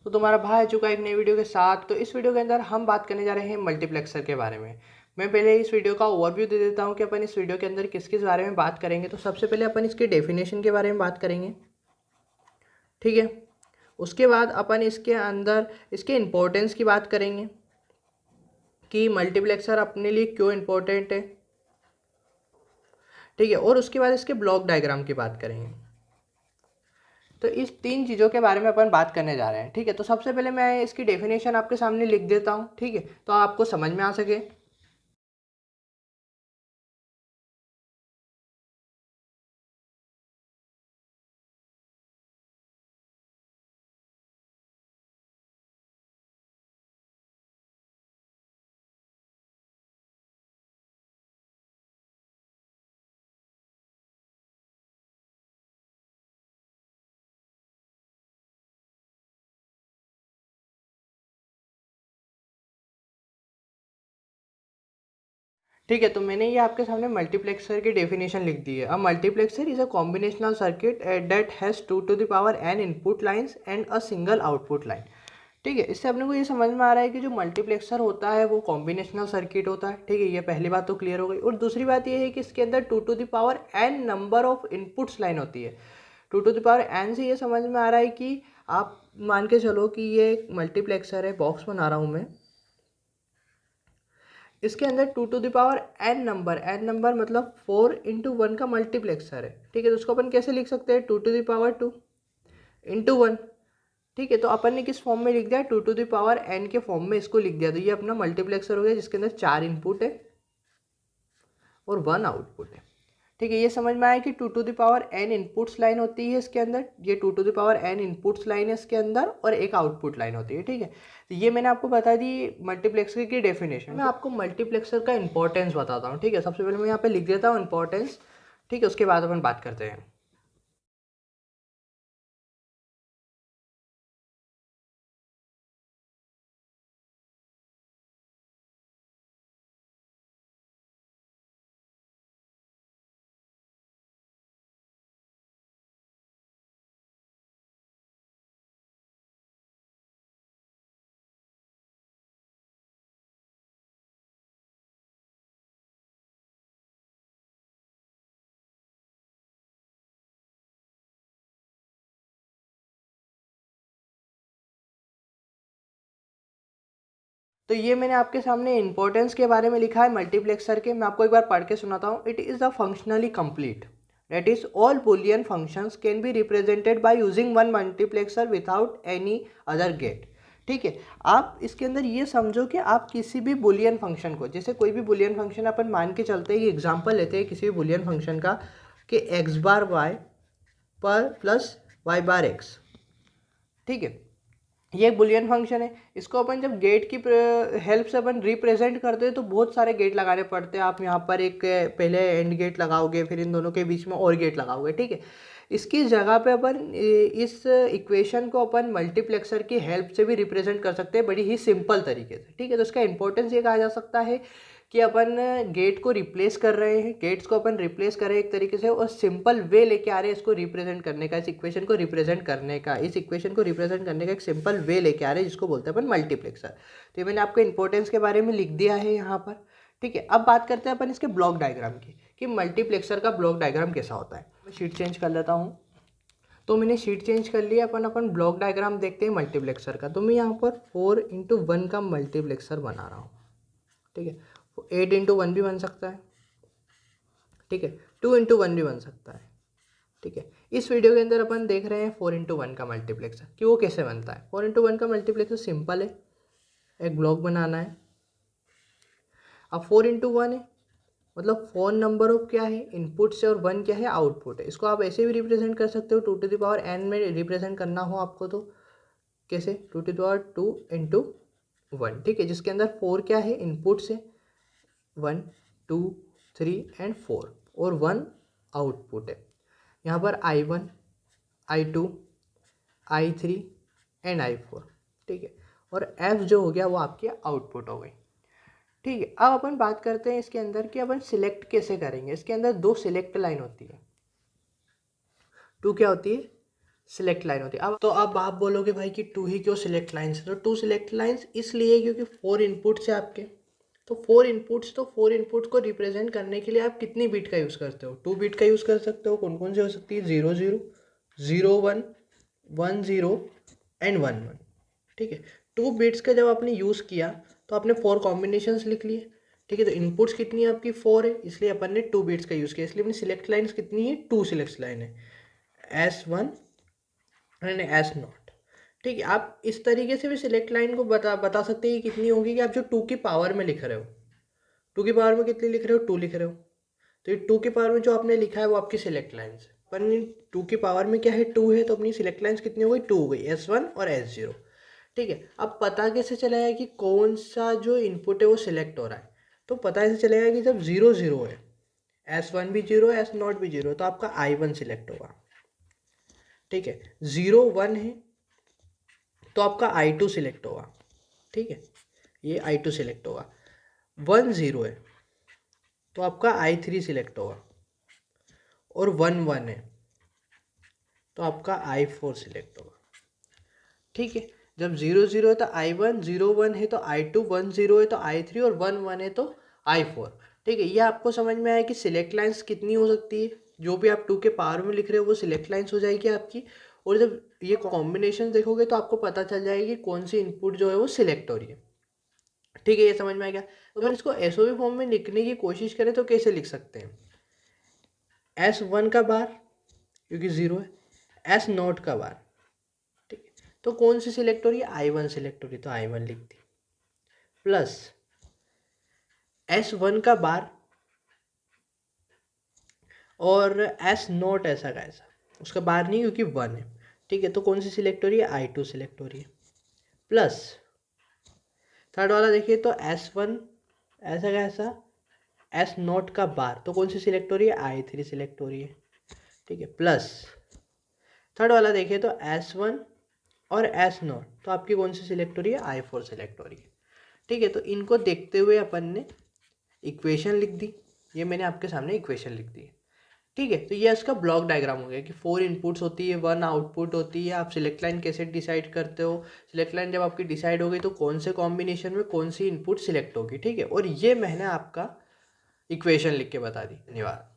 तो तुम्हारा भाई आ चुका है एक नई वीडियो के साथ। तो इस वीडियो के अंदर हम बात करने जा रहे हैं मल्टीप्लेक्सर के बारे में। मैं पहले इस वीडियो का ओवरव्यू दे देता हूं कि अपन इस वीडियो के अंदर किस किस बारे में बात करेंगे। तो सबसे पहले अपन इसके डेफिनेशन के बारे में बात करेंगे, ठीक है। उसके बाद अपन इसके अंदर इसके इम्पोर्टेंस की बात करेंगे कि मल्टीप्लेक्सर अपने लिए क्यों इम्पोर्टेंट है, ठीक है। और उसके बाद इसके ब्लॉक डायग्राम की बात करेंगे। तो इस तीन चीज़ों के बारे में अपन बात करने जा रहे हैं, ठीक है। तो सबसे पहले मैं इसकी डेफिनेशन आपके सामने लिख देता हूँ, ठीक है, तो आपको समझ में आ सके। ठीक है, तो मैंने ये आपके सामने मल्टीप्लेक्सर की डेफिनेशन लिख दी है। A multiplexer is a combinational circuit that has 2 to the power n input lines and a single output line, ठीक है। इससे अपने को ये समझ में आ रहा है कि जो मल्टीप्लेक्सर होता है वो कॉम्बिनेशनल सर्किट होता है, ठीक है। ये पहली बात तो क्लियर हो गई। और दूसरी बात ये है कि इसके अंदर 2 to the power n number of inputs line होती है। 2 to the power n से ये समझ में आ रहा है कि आप मान के चलो कि ये एक मल्टीप्लेक्सर है, बॉक्स बना रहा हूँ मैं। इसके अंदर 2 to the power n number मतलब 4 into 1 का मल्टीप्लेक्सर है, ठीक है। तो उसको अपन कैसे लिख सकते हैं, 2 to the power 2 into 1, ठीक है। तो अपन ने किस फॉर्म में लिख दिया, 2 to the power n के फॉर्म में इसको लिख दिया। तो ये अपना मल्टीप्लेक्सर हो गया जिसके अंदर 4 इनपुट है और 1 आउटपुट है, ठीक है। ये समझ में आया कि 2 to the power n inputs line होती है इसके अंदर, ये 2 to the power n inputs line है इसके अंदर और एक आउटपुट लाइन होती है, ठीक है। तो ये मैंने आपको बता दी मल्टीप्लेक्सर की डेफिनेशन। मैं आपको मल्टीप्लेक्सर का इंपॉर्टेंस बताता हूँ, ठीक है। सबसे पहले मैं यहाँ पे लिख देता हूँ इंपॉर्टेंस, ठीक है। उसके बाद अपन बात करते हैं। तो ये मैंने आपके सामने इंपॉर्टेंस के बारे में लिखा है मल्टीप्लेक्सर के। मैं आपको एक बार पढ़ के सुनाता हूँ। It is the functionally complete, that is all boolean functions can be represented by using one multiplexer without any other gate, ठीक है। आप इसके अंदर ये समझो कि आप किसी भी बुलियन फंक्शन को, जैसे कोई भी बुलियन फंक्शन अपन मान के चलते हैं, एग्जांपल लेते हैं किसी भी बुलियन फंक्शन का कि x बार y पर प्लस y बार x, ठीक है। ये एक बुलियन फंक्शन है। इसको अपन जब गेट की हेल्प से अपन रिप्रेजेंट करते हैं तो बहुत सारे गेट लगाने पड़ते हैं। आप यहाँ पर एक पहले एंड गेट लगाओगे, फिर इन दोनों के बीच में और गेट लगाओगे, ठीक है। इसकी जगह पे अपन इस इक्वेशन को अपन मल्टीप्लेक्सर की हेल्प से भी रिप्रेजेंट कर सकते हैं बड़ी ही सिंपल तरीके से, ठीक है। तो इसका इंपॉर्टेंस ये कहा जा सकता है कि अपन गेट को रिप्लेस कर रहे हैं, गेट्स को अपन रिप्लेस कर रहे हैं एक तरीके से, और सिंपल वे लेके आ रहे हैं इसको रिप्रेजेंट करने का, इस इक्वेशन को रिप्रेजेंट करने का, इस इक्वेशन को रिप्रेजेंट करने का एक सिंपल वे लेके आ रहे हैं जिसको बोलते हैं अपन मल्टीप्लेक्सर। तो ये मैंने आपको इंपॉर्टेंस के बारे में लिख दिया है यहाँ पर, ठीक है। अब बात करते हैं अपन इसके ब्लॉक डायग्राम की कि मल्टीप्लेक्सर का ब्लॉक डायग्राम कैसा होता है। मैं शीट चेंज कर लेता हूँ। तो मैंने शीट चेंज कर लिया। अपन ब्लॉक डायग्राम देखते हैं मल्टीप्लेक्सर का। तो मैं यहाँ पर 4 into 1 का मल्टीप्लेक्सर बना रहा हूँ, ठीक है। 8 into 1 भी बन सकता है, ठीक है। 2 into 1 भी बन सकता है, ठीक है। इस वीडियो के अंदर अपन देख रहे हैं 4 into 1 का मल्टीप्लेक्सर कि वो कैसे बनता है। 4 into 1 का मल्टीप्लेक्सर सिंपल है, एक ब्लॉक बनाना है। अब 4 into 1 है मतलब 4 नंबर ऑफ क्या है इनपुट से और 1 क्या है आउटपुट है। इसको आप ऐसे भी रिप्रेजेंट कर सकते हो, 2 to the power n में रिप्रेजेंट करना हो आपको तो कैसे, 2 to the power 2 into 1, ठीक है। जिसके अंदर 4 क्या है इनपुट से, 1 2 3 एंड 4, और 1 आउटपुट है। यहाँ पर I1 I2 I3 and I4, ठीक है। और F जो हो गया वो आपकी आउटपुट हो गई, ठीक है। अब अपन बात करते हैं इसके अंदर कि अपन सिलेक्ट कैसे करेंगे। इसके अंदर 2 सिलेक्ट लाइन होती है। 2 क्या होती है, सिलेक्ट लाइन होती है। अब आप बोलोगे भाई कि टू ही क्यों सिलेक्ट लाइन्स, तो टू सिलेक्ट लाइन्स इसलिए क्योंकि 4 इनपुट्स है आपके। तो 4 इनपुट्स को रिप्रेजेंट करने के लिए आप कितनी बीट का यूज़ करते हो? 2 बीट का यूज़ कर सकते हो। कौन कौन सी हो सकती है? 0 0 0 1 1 0 एंड 1 1। ठीक है, 2 बिट्स का जब आपने यूज़ किया तो आपने 4 कॉम्बिनेशंस लिख लिए। ठीक है, तो इनपुट्स कितनी है आपकी? 4 है, इसलिए अपन ने 2 बिट्स का यूज़ किया, इसलिए अपनी सिलेक्ट लाइन्स कितनी है? 2 सिलेक्ट लाइन है, S1 एंड S0। ठीक है, आप इस तरीके से भी सिलेक्ट लाइन को बता सकते हैं कि कितनी होगी, कि आप जो 2 की पावर में लिख रहे हो, 2 की पावर में कितनी लिख रहे हो? 2 लिख रहे हो, तो ये 2 की पावर में जो आपने लिखा है वो आपकी सिलेक्ट लाइन्स है। पर 2 की पावर में क्या है? 2 है, तो अपनी सिलेक्ट लाइन्स कितनी हो गई? 2 हो गई, S1 और S0। ठीक है, अब पता कैसे चलेगा कि कौन सा जो इनपुट है वो सिलेक्ट हो रहा है? तो पता ऐसे चलेगा कि जब 0 0 है, S1 भी 0 है, S0 भी 0 है, तो आपका I1 सिलेक्ट होगा। ठीक है, 0 1 है तो आपका I2 सिलेक्ट होगा। ठीक है, ये I2 सिलेक्ट होगा। 1 0 है तो आपका I3 सिलेक्ट होगा, और 1 1 है तो आपका I4 सिलेक्ट होगा। ठीक है, जब 0 0 है तो I1, 0 1 है तो I2, 1 0 है तो I3 और 1 1 है तो I4। ठीक है, ये आपको समझ में आया कि सिलेक्ट लाइन्स कितनी हो सकती है? जो भी आप 2 के पावर में लिख रहे हो वो सिलेक्ट लाइन्स हो जाएगी आपकी। और जब ये कॉम्बिनेशन देखोगे तो आपको पता चल जाएगी कि कौन सी इनपुट जो है वो सिलेक्ट हो रही है। ठीक है, ये समझ में आ गया। तो अगर इसको एसओवी फॉर्म में लिखने की कोशिश करें तो कैसे लिख सकते हैं? S1 का बार, क्योंकि 0 है, S0 का बार। ठीक है, तो कौन सी सिलेक्ट हो रही है? I1 सिलेक्ट हो रही है, तो I1 लिख दी, प्लस S1 का बार और S0 ऐसा का ऐसा, उसका बार नहीं क्योंकि 1 है। ठीक है, तो कौन सी सिलेक्ट हो रही है? I2 सिलेक्ट हो रही है, प्लस थर्ड वाला देखिए तो S1 ऐसा का ऐसा, S0 का बार, तो कौन सी सिलेक्ट हो रही है? I3 सिलेक्ट हो रही है। ठीक है, प्लस थर्ड वाला देखिए तो S1 और S0, तो आपकी कौन सी सिलेक्ट हो रही है? I4 सिलेक्ट हो रही है। ठीक है, तो इनको देखते हुए अपन ने इक्वेशन लिख दी। ये मैंने आपके सामने इक्वेशन लिख दी है। ठीक है, तो ये इसका ब्लॉक डायग्राम हो गया कि 4 इनपुट्स होती है, 1 आउटपुट होती है। आप सिलेक्ट लाइन कैसे डिसाइड करते हो? सिलेक्ट लाइन जब आपकी डिसाइड हो गई तो कौन से कॉम्बिनेशन में कौन सी इनपुट सिलेक्ट होगी। ठीक है, और ये मैंने आपका इक्वेशन लिख के बता दी। धन्यवाद।